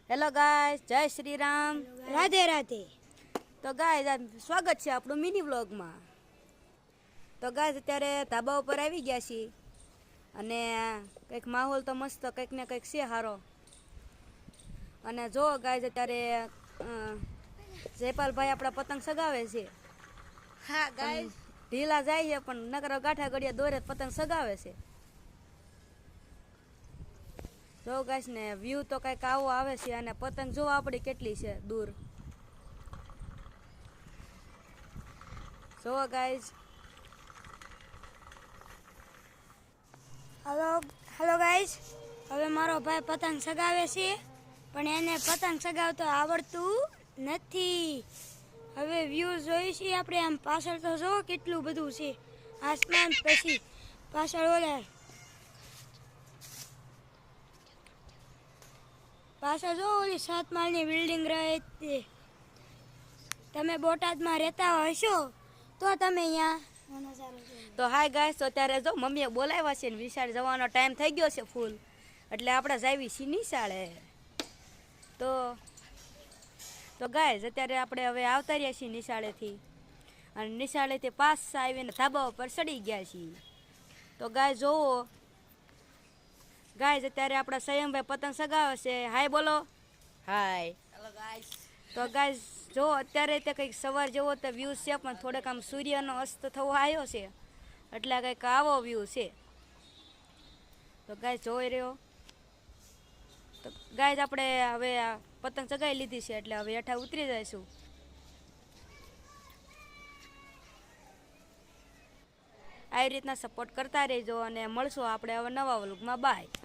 Hello guys, જય શ્રી રામ, રાધે રાધે. તો guys સ્વાગત છે આપણું મિની વ્લોગમાં. તો ગાઈસ અત્યારે ધાબા ઉપર આવી ગયા છીએ અને કંઈક માહોલ તો મસ્ત કંઈક ને કંઈક છે સારો. અને જો ગાઈસ અત્યારે જયપાલભાઈ આપણા પતંગ સગાવે છે. હા ગાઈસ, ઢીલા જાય છે પણ નકર ગાંઠા ગળિયા દોરે પતંગ સગાવે છે. જો ગાઈસ ને વ્યૂ તો કંઈક આવો આવે છે અને પતંગ જો આપણી કેટલી છે દૂર. જો ગાઈસ, હેલો ગાઈસ. હવે મારો ભાઈ પતંગ સગાવે છે પણ એને પતંગ સગાવતો આવડતું નથી. હવે વ્યૂ જોઈ છીએ આપણે. આમ પાછળ તો જો કેટલું બધું છે આસમાન, પછી પાછળ જો ઓલી 7 માળની બિલ્ડિંગ રહે તે. તમે બોટાદમાં રહેતા હશો તો તમે અહીંયા તો હાય ગાઈસ, તો અત્યારે જો મમ્મીએ બોલાવ્યા છે ને વિશાળ જવાનો ટાઈમ થઈ ગયો છે ફૂલ, એટલે આપણે જાવી છીએ નિશાળે. તો ગાઈસ અત્યારે આપણે હવે આવતા રહ્યા છીએ નિશાળેથી, અને નિશાળેથી પાસ આવીને ધાબા ઉપર ચડી ગયા છીએ. તો ગાઈસ જોવો, ગાઈસ અત્યારે આપણા સંયમભાઈ પતંગ સગાવે છે. હાય બોલો. હાય. Hello guys. તો ગાઈસ જો અત્યારે તે કંઈક સવાર જેવો તો વ્યૂ છે પણ થોડોક આમ સૂર્યનો અસ્ત થવો આવ્યો છે એટલે કંઈક આવો વ્યૂ છે. તો ગાઈસ જોઈ રહ્યો. તો ગાઈસ આપણે હવે પતંગ ચગાવી લીધી છે એટલે હવે હેઠા ઉતરી જઈશું. આવી રીતના સપોર્ટ કરતા રહેજો અને મળશું આપણે હવે નવા વ્લોગમાં. બાય.